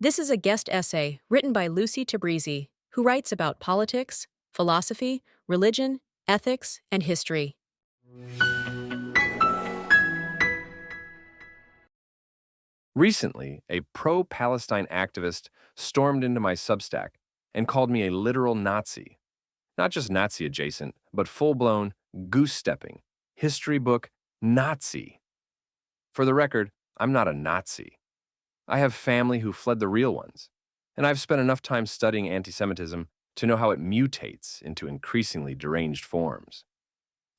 This is a guest essay written by Lucy Tabrizi, who writes about politics, philosophy, religion, ethics, and history. Recently, a pro-Palestine activist stormed into my Substack and called me a literal Nazi. Not just Nazi adjacent, but full-blown, goose-stepping, history book Nazi. For the record, I'm not a Nazi. I have family who fled the real ones, and I've spent enough time studying anti-Semitism to know how it mutates into increasingly deranged forms.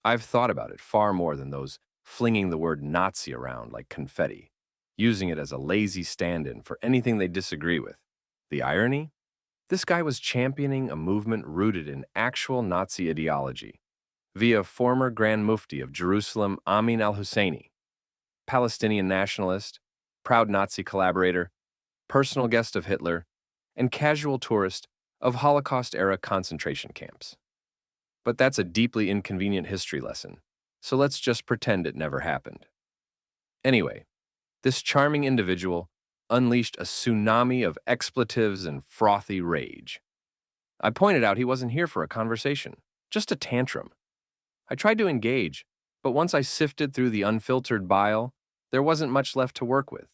I've thought about it far more than those flinging the word Nazi around like confetti, using it as a lazy stand-in for anything they disagree with. The irony? This guy was championing a movement rooted in actual Nazi ideology via former Grand Mufti of Jerusalem Amin al-Husseini, Palestinian nationalist, proud Nazi collaborator, personal guest of Hitler, and casual tourist of Holocaust-era concentration camps. But that's a deeply inconvenient history lesson, so let's just pretend it never happened. Anyway, this charming individual unleashed a tsunami of expletives and frothy rage. I pointed out he wasn't here for a conversation, just a tantrum. I tried to engage, but once I sifted through the unfiltered bile, there wasn't much left to work with.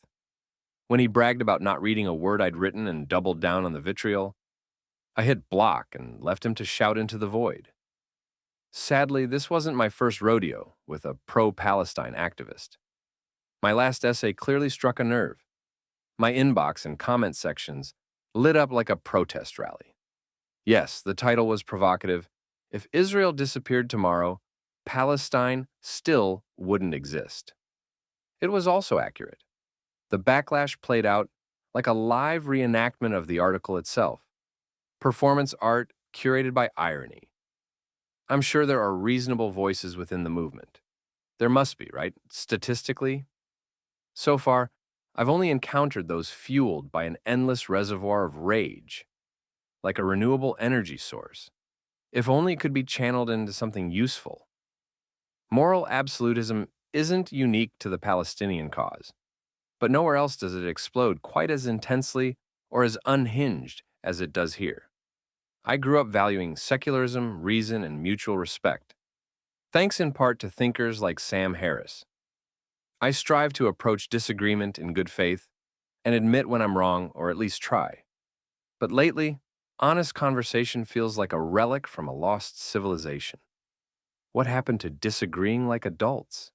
When he bragged about not reading a word I'd written and doubled down on the vitriol, I hit block and left him to shout into the void. Sadly, this wasn't my first rodeo with a pro-Palestine activist. My last essay clearly struck a nerve. My inbox and comment sections lit up like a protest rally. Yes, the title was provocative. If Israel disappeared tomorrow, Palestine still wouldn't exist. It was also accurate. The backlash played out like a live reenactment of the article itself. Performance art curated by irony. I'm sure there are reasonable voices within the movement. There must be, right? Statistically. So far, I've only encountered those fueled by an endless reservoir of rage, like a renewable energy source. If only it could be channeled into something useful. Moral absolutism isn't unique to the Palestinian cause, but nowhere else does it explode quite as intensely or as unhinged as it does here. I grew up valuing secularism, reason, and mutual respect, thanks in part to thinkers like Sam Harris. I strive to approach disagreement in good faith and admit when I'm wrong, or at least try. But lately, honest conversation feels like a relic from a lost civilization. What happened to disagreeing like adults?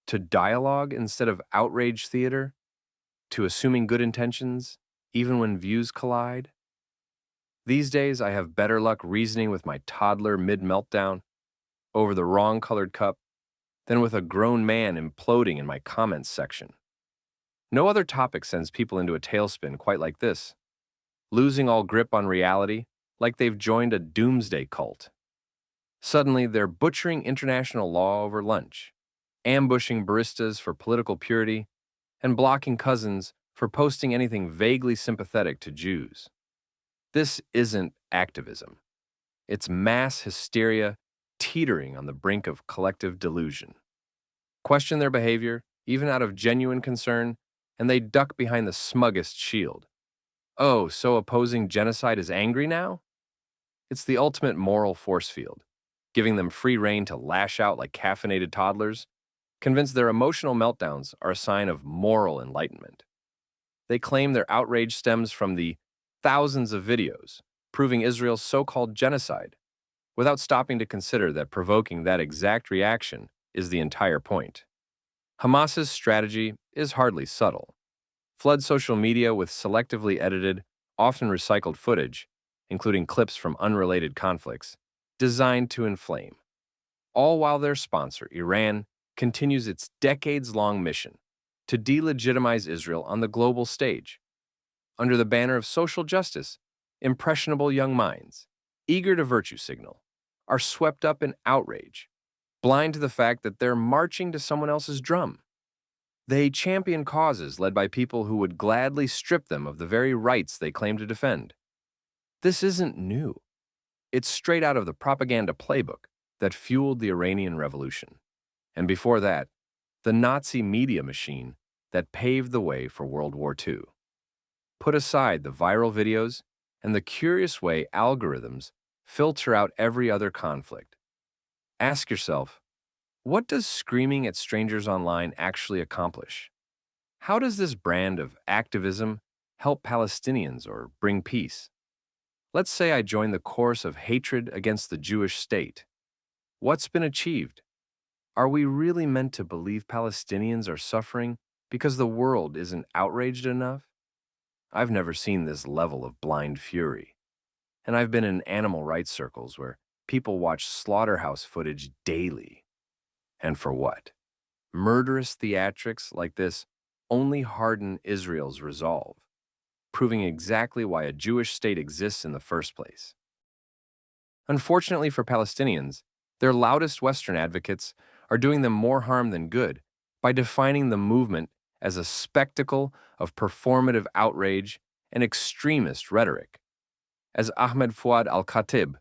To dialogue instead of outrage theater? To assuming good intentions, even when views collide? These days, I have better luck reasoning with my toddler mid-meltdown over the wrong-colored cup than with a grown man imploding in my comments section. No other topic sends people into a tailspin quite like this, losing all grip on reality like they've joined a doomsday cult. Suddenly, they're butchering international law over lunch, ambushing baristas for political purity, and blocking cousins for posting anything vaguely sympathetic to Jews. This isn't activism. It's mass hysteria teetering on the brink of collective delusion. Question their behavior, even out of genuine concern, and they duck behind the smuggest shield. Oh, so opposing genocide is angry now? It's the ultimate moral force field, giving them free rein to lash out like caffeinated toddlers, convinced their emotional meltdowns are a sign of moral enlightenment. They claim their outrage stems from the thousands of videos proving Israel's so-called genocide, without stopping to consider that provoking that exact reaction is the entire point. Hamas's strategy is hardly subtle. Flood social media with selectively edited, often recycled footage, including clips from unrelated conflicts, designed to inflame. All while their sponsor, Iran, continues its decades-long mission to delegitimize Israel on the global stage. Under the banner of social justice, impressionable young minds, eager to virtue signal, are swept up in outrage, blind to the fact that they're marching to someone else's drum. They champion causes led by people who would gladly strip them of the very rights they claim to defend. This isn't new. It's straight out of the propaganda playbook that fueled the Iranian Revolution, and before that, the Nazi media machine that paved the way for World War II. Put aside the viral videos and the curious way algorithms filter out every other conflict. Ask yourself, what does screaming at strangers online actually accomplish? How does this brand of activism help Palestinians or bring peace? Let's say I join the chorus of hatred against the Jewish state. What's been achieved? Are we really meant to believe Palestinians are suffering because the world isn't outraged enough? I've never seen this level of blind fury. And I've been in animal rights circles where people watch slaughterhouse footage daily. And for what? Murderous theatrics like this only harden Israel's resolve, proving exactly why a Jewish state exists in the first place. Unfortunately for Palestinians, their loudest Western advocates are doing them more harm than good by defining the movement as a spectacle of performative outrage and extremist rhetoric. As Ahmed Fouad al-Khatib,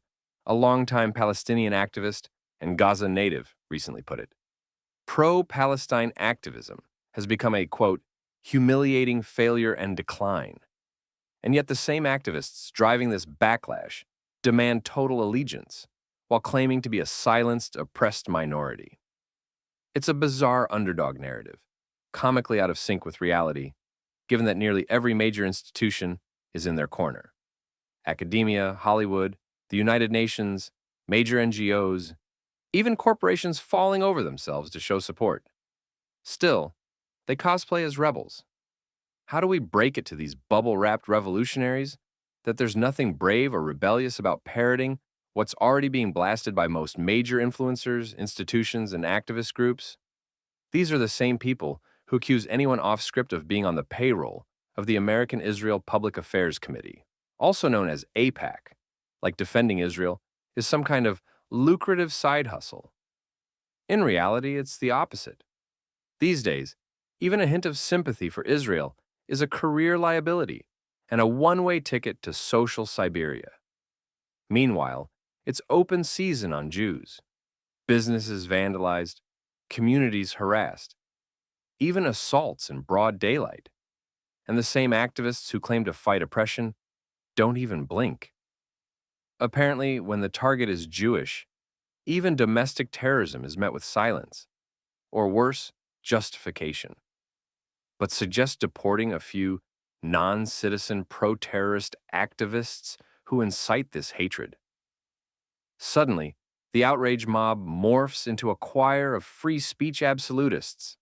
a longtime Palestinian activist and Gaza native, recently put it, pro-Palestine activism has become a, quote, humiliating failure and decline. And yet the same activists driving this backlash demand total allegiance while claiming to be a silenced, oppressed minority. It's a bizarre underdog narrative, comically out of sync with reality, given that nearly every major institution is in their corner. Academia, Hollywood, the United Nations, major NGOs, even corporations falling over themselves to show support. Still, they cosplay as rebels. How do we break it to these bubble-wrapped revolutionaries that there's nothing brave or rebellious about parroting what's already being blasted by most major influencers, institutions, and activist groups? These are the same people who accuse anyone off script of being on the payroll of the American Israel Public Affairs Committee, also known as AIPAC, like defending Israel is some kind of lucrative side hustle. In reality, it's the opposite. These days, even a hint of sympathy for Israel is a career liability and a one-way ticket to social Siberia. Meanwhile, it's open season on Jews. Businesses vandalized, communities harassed, even assaults in broad daylight. And the same activists who claim to fight oppression don't even blink. Apparently, when the target is Jewish, even domestic terrorism is met with silence, or worse, justification. But suggest deporting a few non-citizen pro-terrorist activists who incite this hatred. Suddenly, the outrage mob morphs into a choir of free speech absolutists,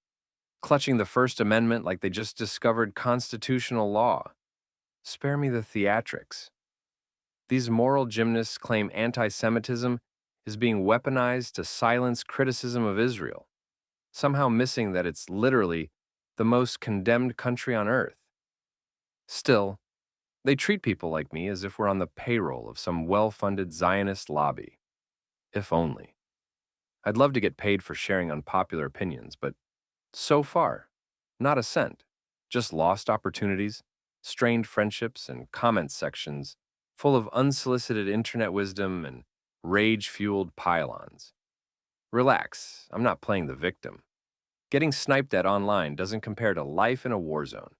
clutching the First Amendment like they just discovered constitutional law. Spare me the theatrics. These moral gymnasts claim anti-Semitism is being weaponized to silence criticism of Israel, somehow missing that it's literally the most condemned country on earth. Still, they treat people like me as if we're on the payroll of some well-funded Zionist lobby. If only. I'd love to get paid for sharing unpopular opinions, but so far, not a cent. Just lost opportunities, strained friendships, and comment sections full of unsolicited internet wisdom and rage-fueled pile-ons. Relax, I'm not playing the victim. Getting sniped at online doesn't compare to life in a war zone.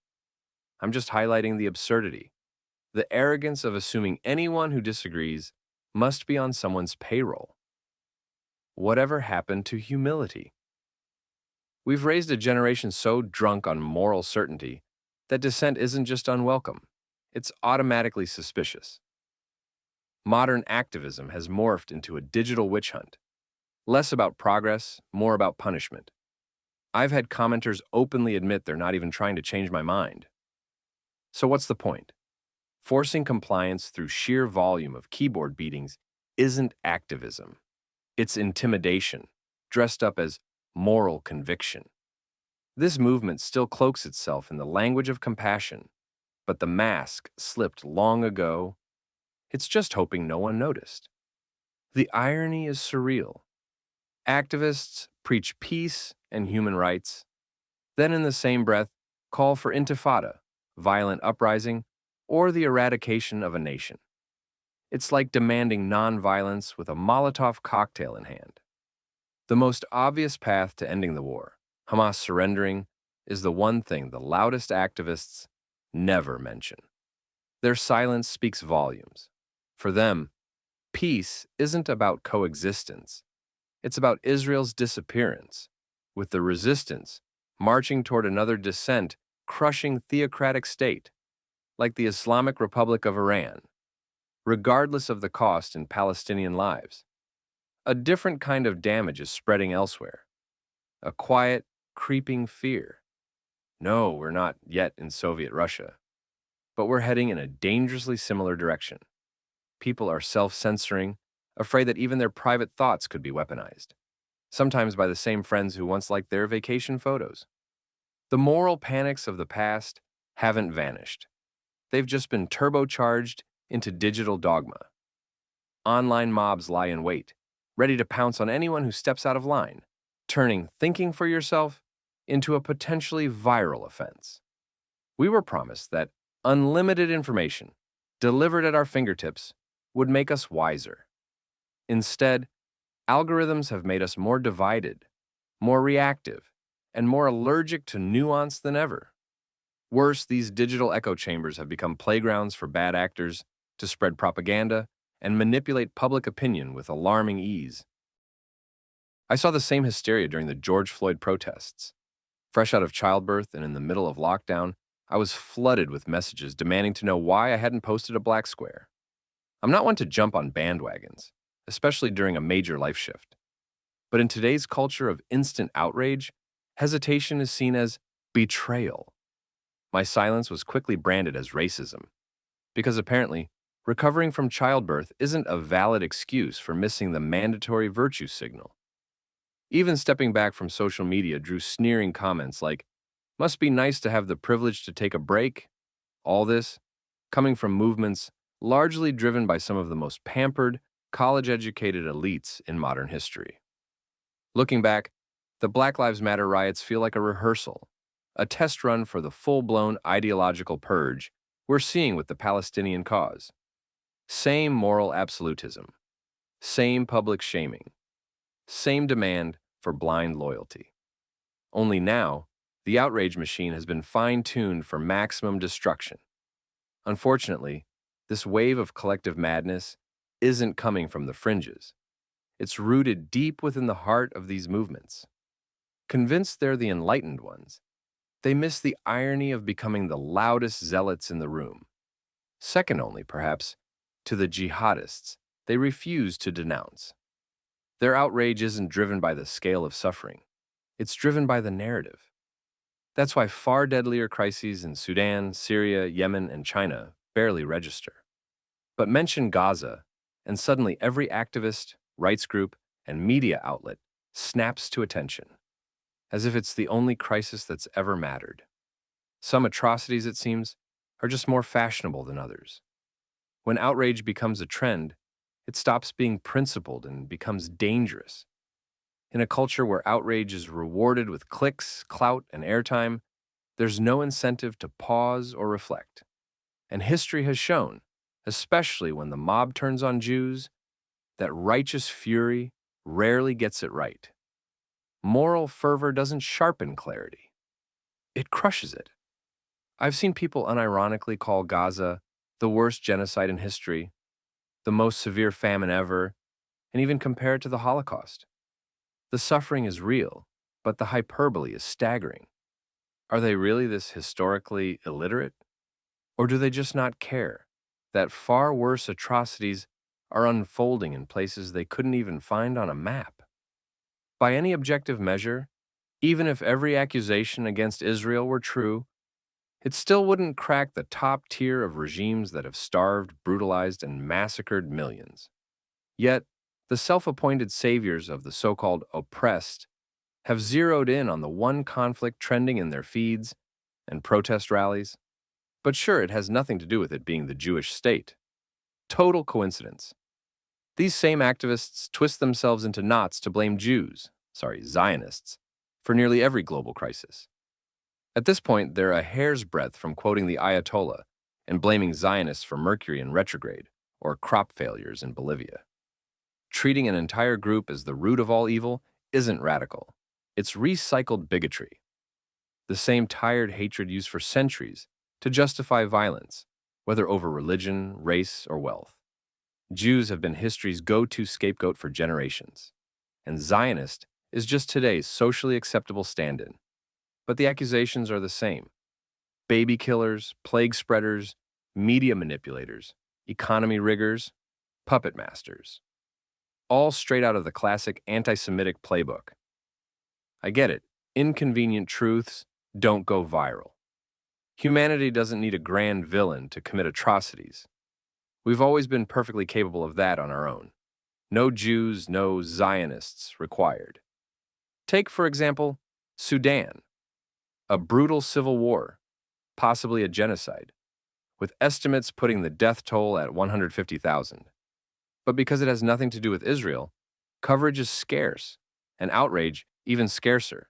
I'm just highlighting the absurdity, the arrogance of assuming anyone who disagrees must be on someone's payroll. Whatever happened to humility? We've raised a generation so drunk on moral certainty that dissent isn't just unwelcome, it's automatically suspicious. Modern activism has morphed into a digital witch hunt, less about progress, more about punishment. I've had commenters openly admit they're not even trying to change my mind. So what's the point? Forcing compliance through sheer volume of keyboard beatings isn't activism. It's intimidation, dressed up as moral conviction. This movement still cloaks itself in the language of compassion, but the mask slipped long ago. It's just hoping no one noticed. The irony is surreal. Activists preach peace and human rights, then in the same breath call for intifada, violent uprising, or the eradication of a nation. It's like demanding nonviolence with a Molotov cocktail in hand. The most obvious path to ending the war, Hamas surrendering, is the one thing the loudest activists never mention. Their silence speaks volumes. For them, peace isn't about coexistence. It's about Israel's disappearance, with the resistance marching toward another descent, crushing theocratic state, like the Islamic Republic of Iran, regardless of the cost in Palestinian lives. A different kind of damage is spreading elsewhere, a quiet, creeping fear. No, we're not yet in Soviet Russia, but we're heading in a dangerously similar direction. People are self-censoring, afraid that even their private thoughts could be weaponized, sometimes by the same friends who once liked their vacation photos. The moral panics of the past haven't vanished. They've just been turbocharged into digital dogma. Online mobs lie in wait, ready to pounce on anyone who steps out of line, turning thinking for yourself into a potentially viral offense. We were promised that unlimited information, delivered at our fingertips, would make us wiser. Instead, algorithms have made us more divided, more reactive, and more allergic to nuance than ever. Worse, these digital echo chambers have become playgrounds for bad actors to spread propaganda and manipulate public opinion with alarming ease. I saw the same hysteria during the George Floyd protests. Fresh out of childbirth and in the middle of lockdown, I was flooded with messages demanding to know why I hadn't posted a black square. I'm not one to jump on bandwagons, especially during a major life shift. But in today's culture of instant outrage, hesitation is seen as betrayal. My silence was quickly branded as racism, because apparently, recovering from childbirth isn't a valid excuse for missing the mandatory virtue signal. Even stepping back from social media drew sneering comments like, "Must be nice to have the privilege to take a break." All this coming from movements largely driven by some of the most pampered, college-educated elites in modern history. Looking back, the Black Lives Matter riots feel like a rehearsal, a test run for the full-blown ideological purge we're seeing with the Palestinian cause. Same moral absolutism, same public shaming, same demand for blind loyalty. Only now, the outrage machine has been fine-tuned for maximum destruction. Unfortunately, this wave of collective madness isn't coming from the fringes. It's rooted deep within the heart of these movements. Convinced they're the enlightened ones, they miss the irony of becoming the loudest zealots in the room. Second only, perhaps, to the jihadists they refuse to denounce. Their outrage isn't driven by the scale of suffering. It's driven by the narrative. That's why far deadlier crises in Sudan, Syria, Yemen, and China barely register. But mention Gaza, and suddenly every activist, rights group, and media outlet snaps to attention, as if it's the only crisis that's ever mattered. Some atrocities, it seems, are just more fashionable than others. When outrage becomes a trend, it stops being principled and becomes dangerous. In a culture where outrage is rewarded with clicks, clout, and airtime, there's no incentive to pause or reflect. And history has shown, especially when the mob turns on Jews, that righteous fury rarely gets it right. Moral fervor doesn't sharpen clarity. It crushes it. I've seen people unironically call Gaza the worst genocide in history, the most severe famine ever, and even compare it to the Holocaust. The suffering is real, but the hyperbole is staggering. Are they really this historically illiterate? Or do they just not care that far worse atrocities are unfolding in places they couldn't even find on a map? By any objective measure, even if every accusation against Israel were true, it still wouldn't crack the top tier of regimes that have starved, brutalized, and massacred millions. Yet, the self-appointed saviors of the so-called oppressed have zeroed in on the one conflict trending in their feeds and protest rallies. But sure, it has nothing to do with it being the Jewish state. Total coincidence. These same activists twist themselves into knots to blame Zionists, for nearly every global crisis. At this point, they're a hair's breadth from quoting the Ayatollah and blaming Zionists for Mercury in retrograde or crop failures in Bolivia. Treating an entire group as the root of all evil isn't radical. It's recycled bigotry. The same tired hatred used for centuries to justify violence, whether over religion, race, or wealth. Jews have been history's go-to scapegoat for generations, and Zionist is just today's socially acceptable stand-in. But the accusations are the same: baby killers, plague spreaders, media manipulators, economy riggers, puppet masters. All straight out of the classic anti-Semitic playbook. I get it. Inconvenient truths don't go viral. Humanity doesn't need a grand villain to commit atrocities. We've always been perfectly capable of that on our own. No Jews, no Zionists required. Take, for example, Sudan, a brutal civil war, possibly a genocide, with estimates putting the death toll at 150,000. But because it has nothing to do with Israel, coverage is scarce, and outrage even scarcer.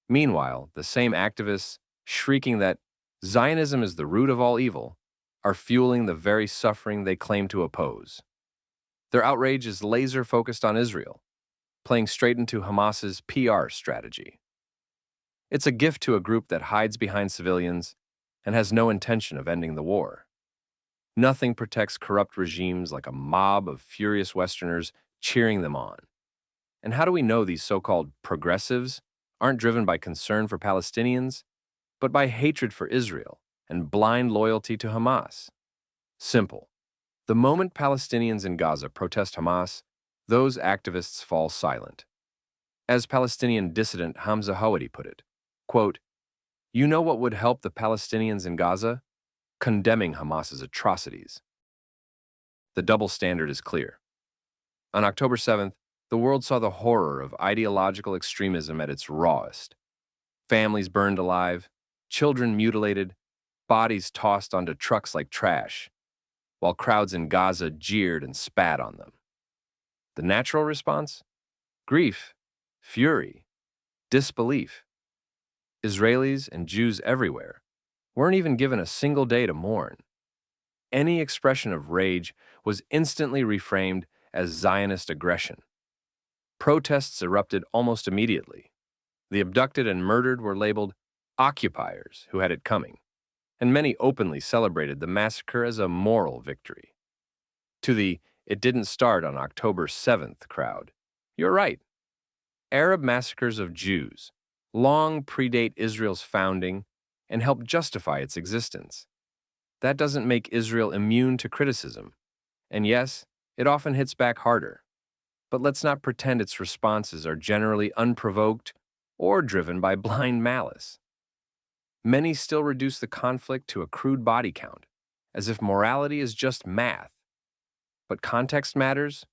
Meanwhile, the same activists shrieking that Zionism is the root of all evil are fueling the very suffering they claim to oppose. Their outrage is laser-focused on Israel, playing straight into Hamas's PR strategy. It's a gift to a group that hides behind civilians and has no intention of ending the war. Nothing protects corrupt regimes like a mob of furious Westerners cheering them on. And how do we know these so-called progressives aren't driven by concern for Palestinians, but by hatred for Israel and blind loyalty to Hamas? Simple. The moment Palestinians in Gaza protest Hamas, those activists fall silent. As Palestinian dissident Hamza Hawadi put it, quote, "You know what would help the Palestinians in Gaza? Condemning Hamas's atrocities." The double standard is clear. On October 7th, the world saw the horror of ideological extremism at its rawest. Families burned alive, children mutilated, bodies tossed onto trucks like trash, while crowds in Gaza jeered and spat on them. The natural response? Grief, fury, disbelief. Israelis and Jews everywhere weren't even given a single day to mourn. Any expression of rage was instantly reframed as Zionist aggression. Protests erupted almost immediately. The abducted and murdered were labeled occupiers who had it coming, and many openly celebrated the massacre as a moral victory. To the "it didn't start on October 7th" crowd, you're right. Arab massacres of Jews long predate Israel's founding and help justify its existence. That doesn't make Israel immune to criticism. And yes, it often hits back harder. But let's not pretend its responses are generally unprovoked or driven by blind malice. Many still reduce the conflict to a crude body count, as if morality is just math. But context matters,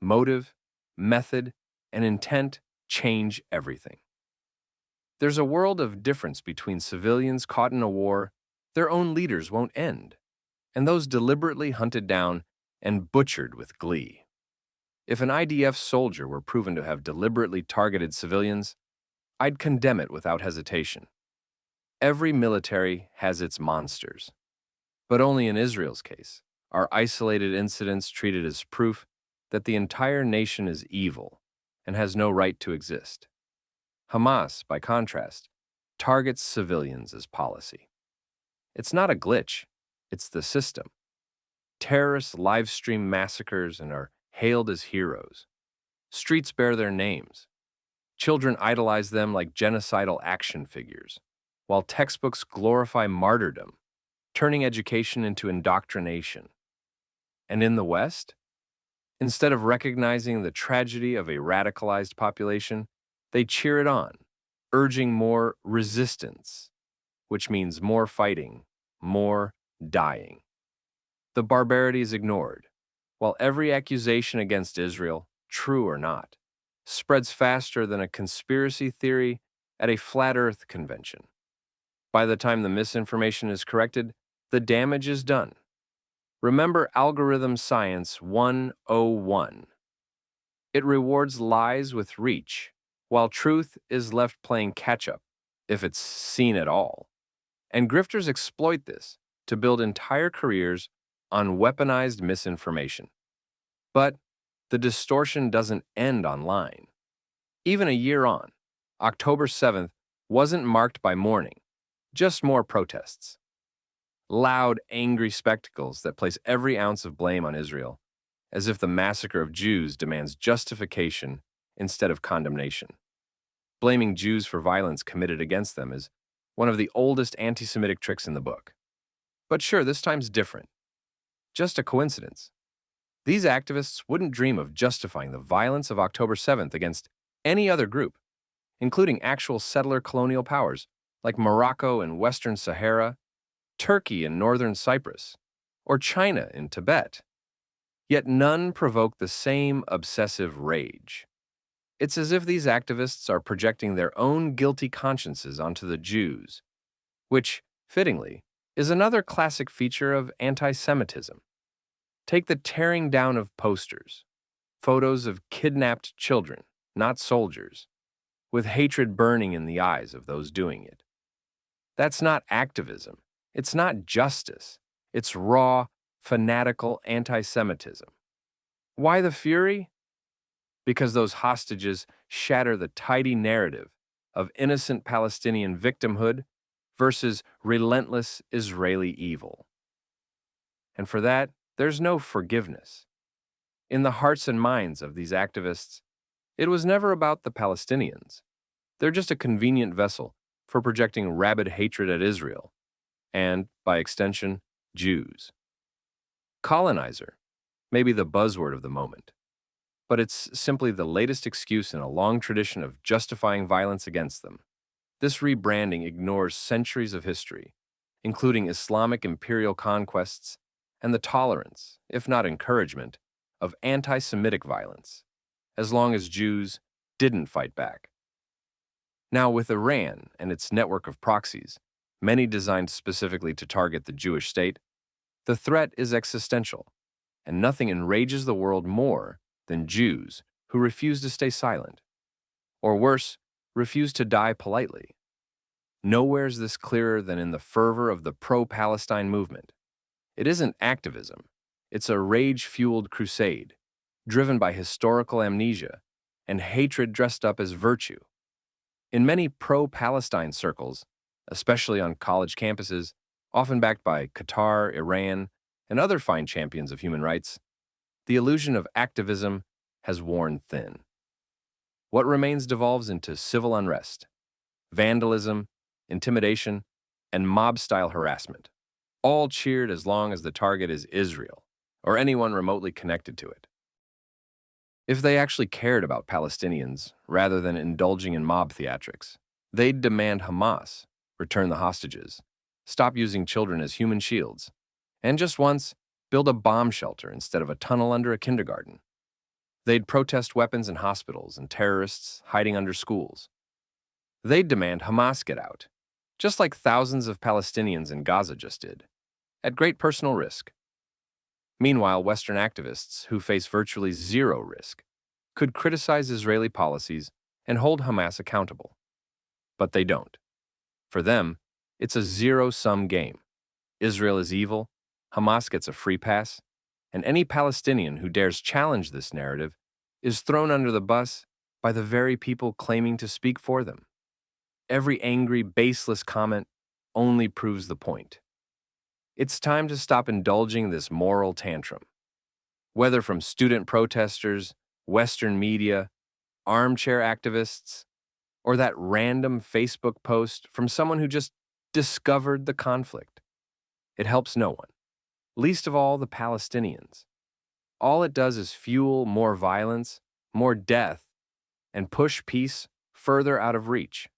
motive, method, and intent change everything. There's a world of difference between civilians caught in a war their own leaders won't end, and those deliberately hunted down and butchered with glee. If an IDF soldier were proven to have deliberately targeted civilians, I'd condemn it without hesitation. Every military has its monsters. But only in Israel's case are isolated incidents treated as proof that the entire nation is evil and has no right to exist. Hamas, by contrast, targets civilians as policy. It's not a glitch, it's the system. Terrorists live stream massacres and are hailed as heroes. Streets bear their names. Children idolize them like genocidal action figures, while textbooks glorify martyrdom, turning education into indoctrination. And in the West, instead of recognizing the tragedy of a radicalized population, they cheer it on, urging more resistance, which means more fighting, more dying. The barbarity is ignored, while every accusation against Israel, true or not, spreads faster than a conspiracy theory at a flat Earth convention. By the time the misinformation is corrected, the damage is done. Remember Algorithm Science 101. It rewards lies with reach, while truth is left playing catch-up, if it's seen at all. And grifters exploit this to build entire careers on weaponized misinformation. But the distortion doesn't end online. Even a year on, October 7th wasn't marked by mourning, just more protests. Loud, angry spectacles that place every ounce of blame on Israel, as if the massacre of Jews demands justification instead of condemnation. Blaming Jews for violence committed against them is one of the oldest anti-Semitic tricks in the book. But sure, this time's different. Just a coincidence. These activists wouldn't dream of justifying the violence of October 7th against any other group, including actual settler colonial powers like Morocco in Western Sahara, Turkey in northern Cyprus, or China in Tibet. Yet none provoke the same obsessive rage. It's as if these activists are projecting their own guilty consciences onto the Jews, which, fittingly, is another classic feature of anti-Semitism. Take the tearing down of posters, photos of kidnapped children, not soldiers, with hatred burning in the eyes of those doing it. That's not activism. It's not justice. It's raw, fanatical anti-Semitism. Why the fury? Because those hostages shatter the tidy narrative of innocent Palestinian victimhood versus relentless Israeli evil. And for that, there's no forgiveness. In the hearts and minds of these activists, it was never about the Palestinians. They're just a convenient vessel for projecting rabid hatred at Israel, and, by extension, Jews. Colonizer may be the buzzword of the moment, but it's simply the latest excuse in a long tradition of justifying violence against them. This rebranding ignores centuries of history, including Islamic imperial conquests and the tolerance, if not encouragement, of anti-Semitic violence, as long as Jews didn't fight back. Now, with Iran and its network of proxies, many designed specifically to target the Jewish state, the threat is existential, and nothing enrages the world more than Jews who refuse to stay silent, or worse, refuse to die politely. Nowhere is this clearer than in the fervor of the Pro-Palestine movement. It isn't activism, it's a rage-fueled crusade, driven by historical amnesia and hatred dressed up as virtue. In many pro-Palestine circles, especially on college campuses, often backed by Qatar, Iran, and other fine champions of human rights, the illusion of activism has worn thin. What remains devolves into civil unrest, vandalism, intimidation, and mob-style harassment, all cheered as long as the target is Israel or anyone remotely connected to it. If they actually cared about Palestinians rather than indulging in mob theatrics, they'd demand Hamas return the hostages, stop using children as human shields, and just once, build a bomb shelter instead of a tunnel under a kindergarten. They'd protest weapons in hospitals and terrorists hiding under schools. They'd demand Hamas get out, just like thousands of Palestinians in Gaza just did, at great personal risk. Meanwhile, Western activists, who face virtually zero risk, could criticize Israeli policies and hold Hamas accountable. But they don't. For them, it's a zero-sum game. Israel is evil, Hamas gets a free pass, and any Palestinian who dares challenge this narrative is thrown under the bus by the very people claiming to speak for them. Every angry, baseless comment only proves the point. It's time to stop indulging this moral tantrum. Whether from student protesters, Western media, armchair activists, or that random Facebook post from someone who just discovered the conflict. It helps no one, least of all the Palestinians. All it does is fuel more violence, more death, and push peace further out of reach.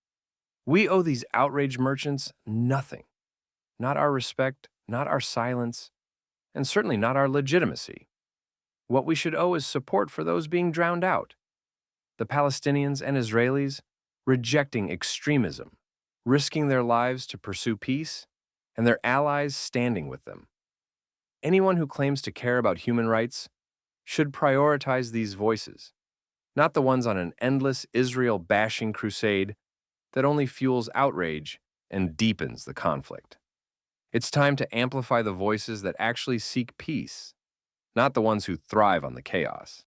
We owe these outrage merchants nothing. Not our respect, not our silence, and certainly not our legitimacy. What we should owe is support for those being drowned out. The Palestinians and Israelis rejecting extremism, risking their lives to pursue peace, and their allies standing with them. Anyone who claims to care about human rights should prioritize these voices, not the ones on an endless Israel-bashing crusade that only fuels outrage and deepens the conflict. It's time to amplify the voices that actually seek peace, not the ones who thrive on the chaos.